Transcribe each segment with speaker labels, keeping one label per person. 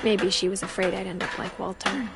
Speaker 1: Maybe she was afraid I'd end up like Walter.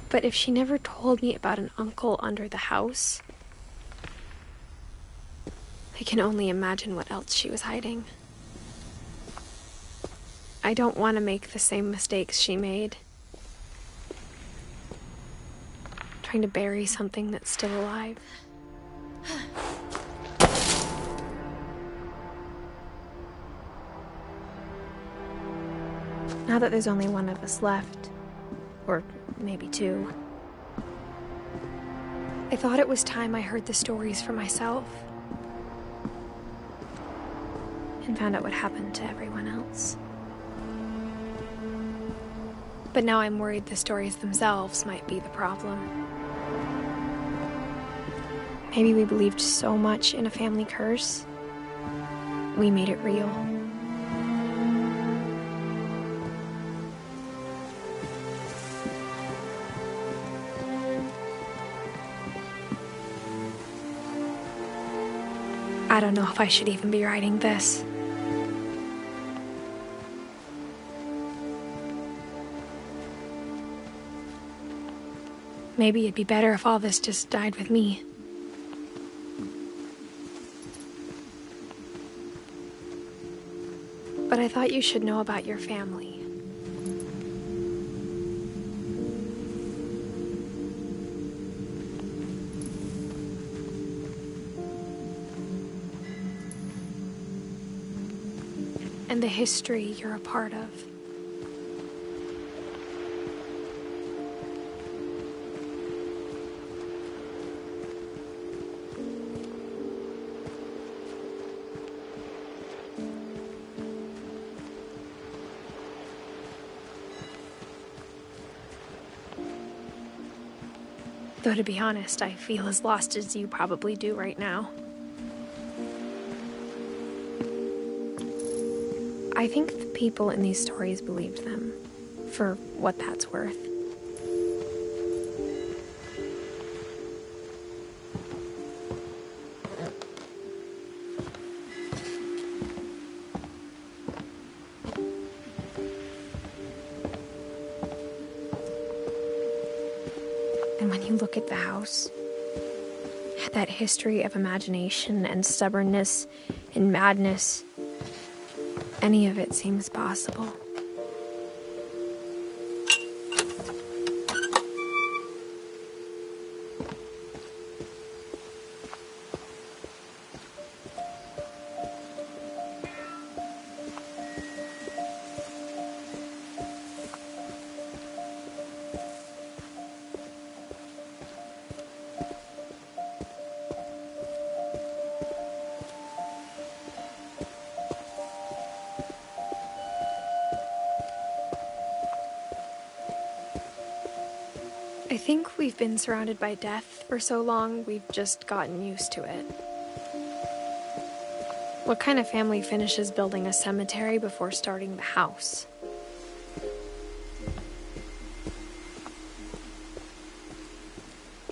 Speaker 1: But if she never told me about an uncle under the house, I can only imagine what else she was hiding. I don't want to make the same mistakes she made. Trying to bury something that's still alive. Now that there's only one of us left, or maybe two, I thought it was time I heard the stories for myself and found out what happened to everyone else. But now I'm worried the stories themselves might be the problem. Maybe we believed so much in a family curse, we made it real. I don't know if I should even be writing this. Maybe it'd be better if all this just died with me. But I thought you should know about your family. And the history you're a part of. Though to be honest, I feel as lost as you probably do right now. I think the people in these stories believed them, for what that's worth. And when you look at the house, that history of imagination and stubbornness and madness, any of it seems possible. I think we've been surrounded by death for so long, we've just gotten used to it. What kind of family finishes building a cemetery before starting the house?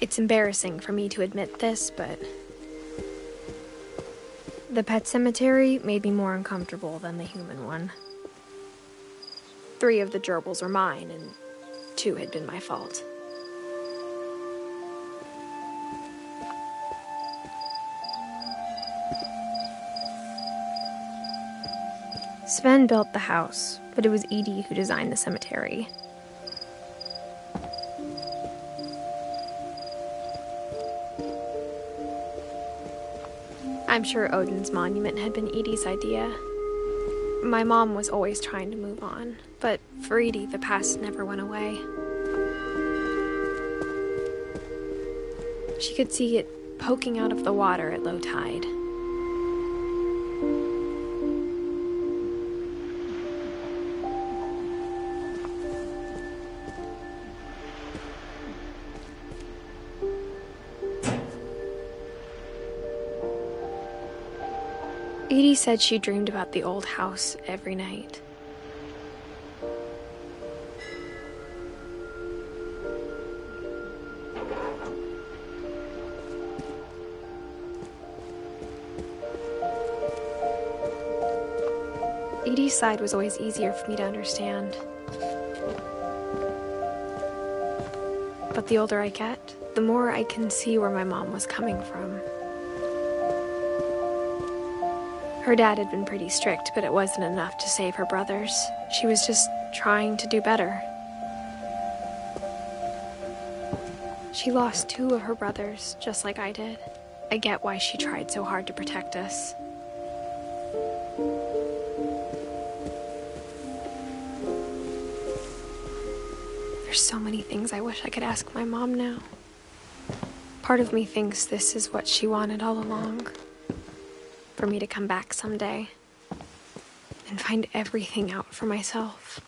Speaker 1: It's embarrassing for me to admit this, but the pet cemetery made me more uncomfortable than the human one. 3 of the gerbils were mine, and 2 had been my fault. Sven built the house, but it was Edie who designed the cemetery. I'm sure Odin's monument had been Edie's idea. My mom was always trying to move on, but for Edie, the past never went away. She could see it poking out of the water at low tide. Edie said she dreamed about the old house every night. Edie's side was always easier for me to understand. But the older I get, the more I can see where my mom was coming from. Her dad had been pretty strict, but it wasn't enough to save her brothers. She was just trying to do better. She lost 2 of her brothers, just like I did. I get why she tried so hard to protect us. There's so many things I wish I could ask my mom now. Part of me thinks this is what she wanted all along. For me to come back someday and find everything out for myself.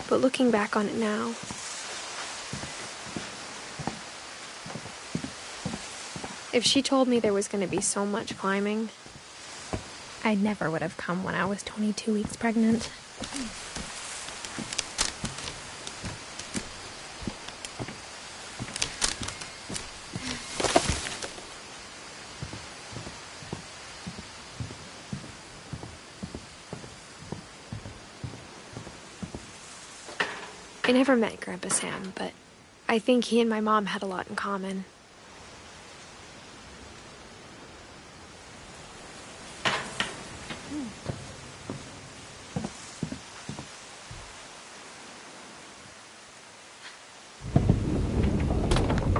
Speaker 1: But looking back on it now, if she told me there was going to be so much climbing, I never would have come when I was 22 weeks pregnant. I never met Grandpa Sam, but I think he and my mom had a lot in common.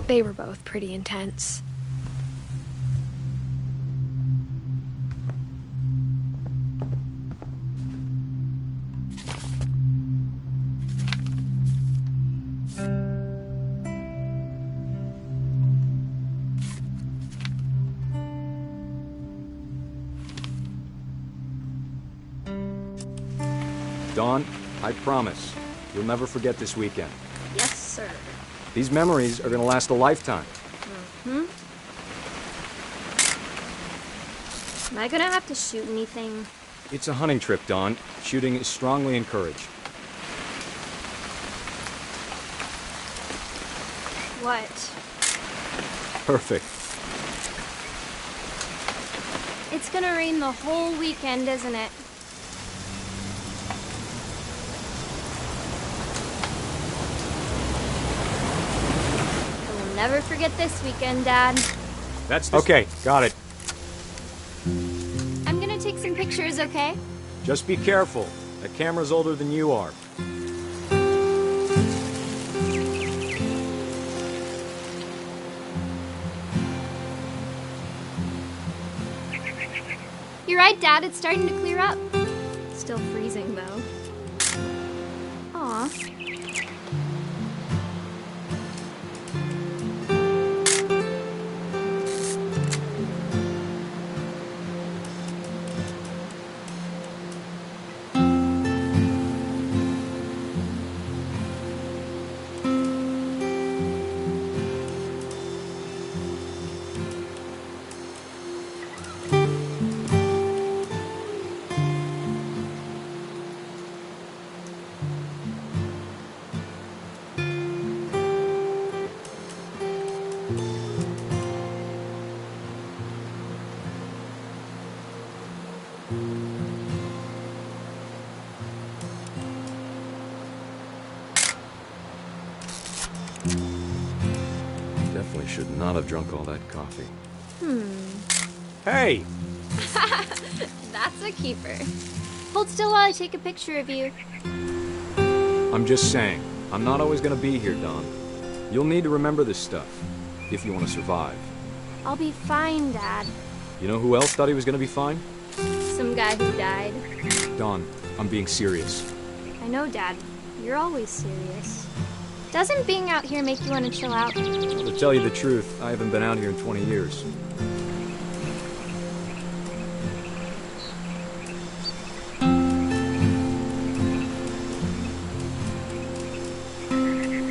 Speaker 1: They were both pretty intense.
Speaker 2: Dawn, I promise, you'll never forget this weekend.
Speaker 3: Yes, sir.
Speaker 2: These memories are gonna last a lifetime.
Speaker 3: Am I gonna have to shoot anything?
Speaker 2: It's a hunting trip, Dawn. Shooting is strongly encouraged.
Speaker 3: What?
Speaker 2: Perfect.
Speaker 3: It's gonna rain the whole weekend, isn't it? I will never forget this weekend, Dad.
Speaker 2: That's okay, got it.
Speaker 3: I'm gonna take some pictures, okay?
Speaker 2: Just be careful. That camera's older than you are.
Speaker 3: You're right, Dad. It's starting to clear up. Still freezing, though. Aw.
Speaker 2: Definitely should not have drunk all that coffee. Hey!
Speaker 3: That's a keeper. Hold still while I take a picture of you.
Speaker 2: I'm just saying, I'm not always gonna be here, Dawn. You'll need to remember this stuff, if you want to survive.
Speaker 3: I'll be fine, Dad.
Speaker 2: You know who else thought he was gonna be fine?
Speaker 3: Some guy who died.
Speaker 2: Dawn, I'm being serious.
Speaker 3: I know, Dad. You're always serious. Doesn't being out here make you want to chill out?
Speaker 2: To tell you the truth, I haven't been out here in 20 years.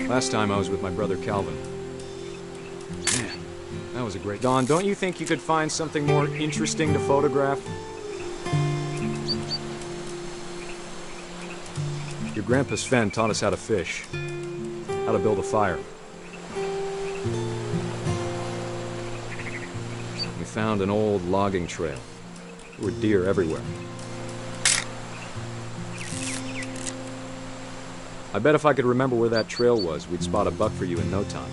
Speaker 2: Last time I was with my brother Calvin. Man, that was a great... Dawn, don't you think you could find something more interesting to photograph? You're Your grandpa Sven taught us how to fish, how to build a fire. We found an old logging trail. There were deer everywhere. I bet if I could remember where that trail was, we'd spot a buck for you in no time.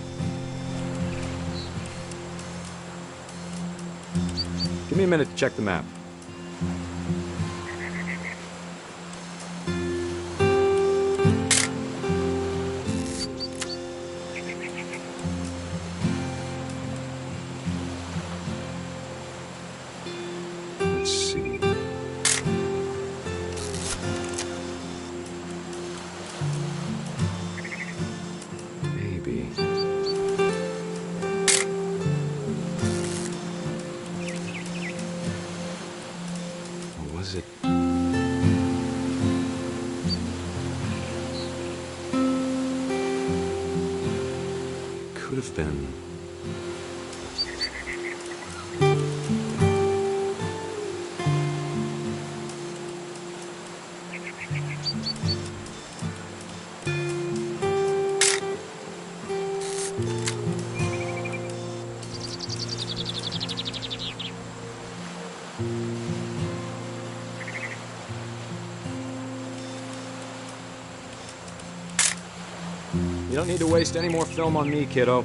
Speaker 2: Give me a minute to check the map. Let's see. Maybe. Or was it? Could have been. You don't need to waste any more film on me, kiddo.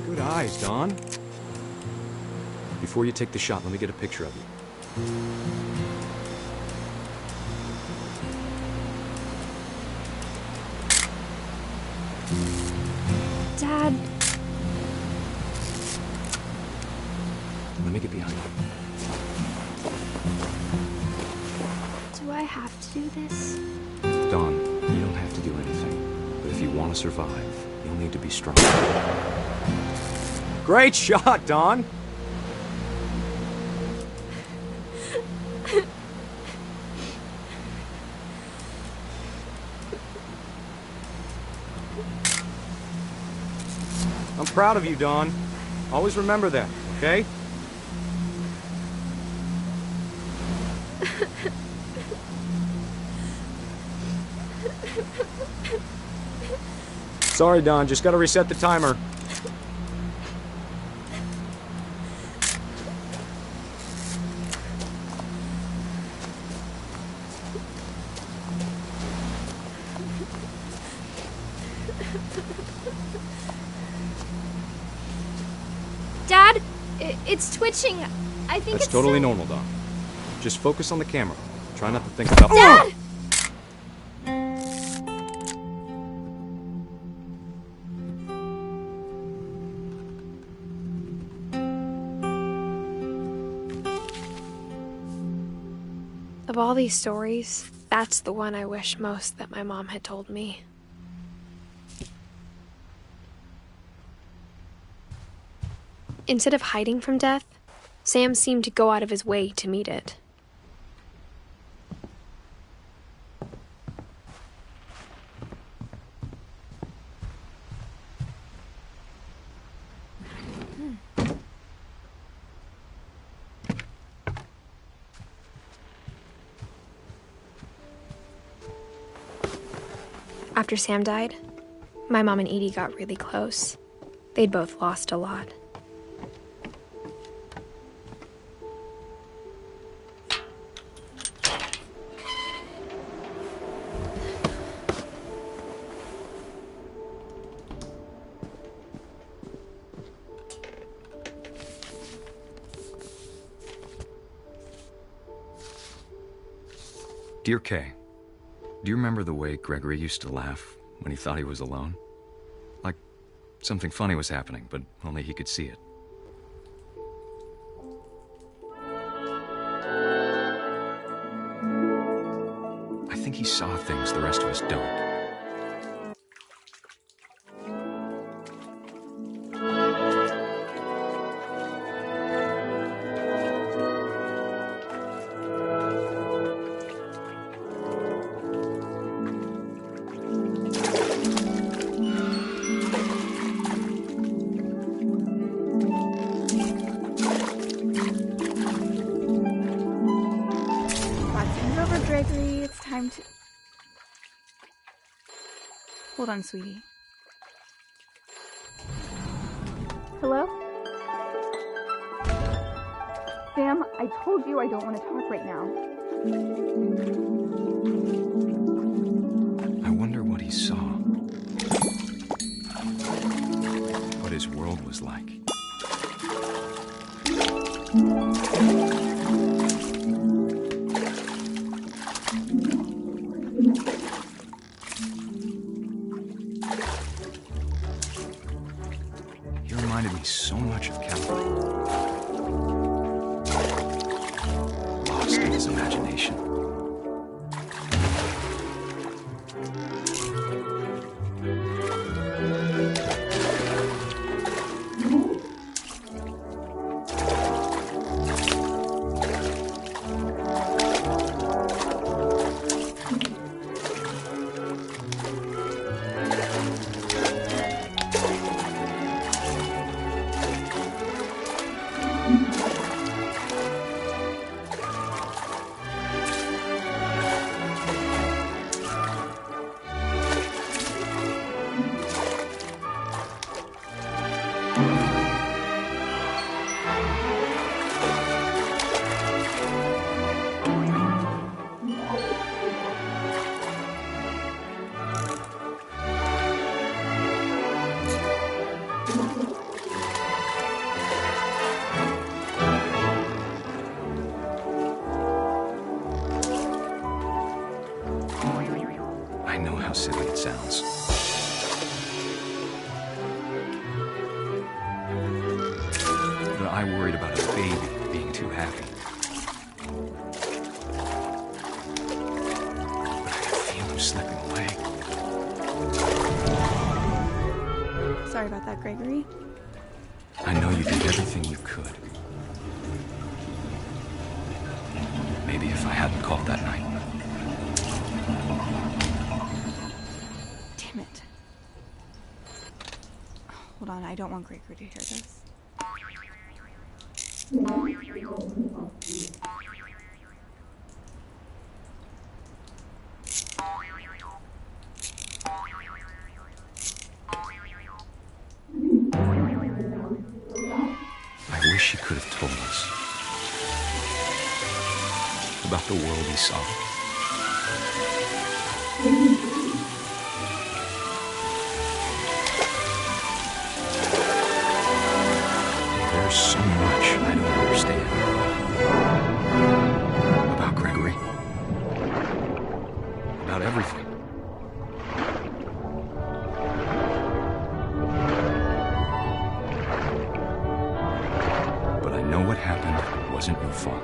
Speaker 2: Good eyes, Don. Before you take the shot, let me get a picture of you.
Speaker 1: Dad.
Speaker 2: Let me get behind you.
Speaker 3: Do I have to do this?
Speaker 2: Don, you don't have to do anything. But if you want to survive, you'll need to be strong. Great shot, Don! I'm proud of you, Don. Always remember that, okay? Sorry, Don. Just gotta reset the timer.
Speaker 3: Dad, it's twitching. I think
Speaker 2: That's
Speaker 3: it's
Speaker 2: totally normal, Don. Just focus on the camera. Try not to think about...
Speaker 3: Dad!
Speaker 1: Of all these stories, that's the one I wish most that my mom had told me. Instead of hiding from death, Sam seemed to go out of his way to meet it. After Sam died, my mom and Edie got really close. They'd both lost a lot.
Speaker 4: Dear Kay, do you remember the way Gregory used to laugh when he thought he was alone? Like something funny was happening, but only he could see it. I think he saw things the rest of us don't.
Speaker 5: Gregory, it's time to... Hold on, sweetie. Hello? Sam, I told you I don't want to talk right now.
Speaker 4: I wonder what he saw. What his world was like. He reminded me so much of Calvin. Lost in his imagination. I know how silly it sounds. But I worried about a baby being too happy. But I could feel him slipping away.
Speaker 5: Sorry about that, Gregory.
Speaker 4: I know you did everything you could. Maybe if I hadn't called that night.
Speaker 5: Damn it. Hold on, I don't want Gregory to hear this.
Speaker 4: I wish he could have told us about the world he saw. There's so much I don't understand about Gregory, about everything. But I know what happened wasn't your fault.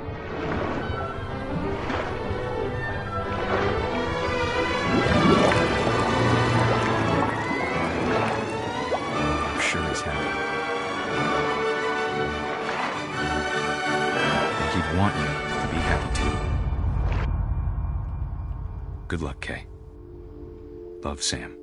Speaker 4: I'm sure he's happy. He'd want you to be happy too. Good luck, Kay. Love, Sam.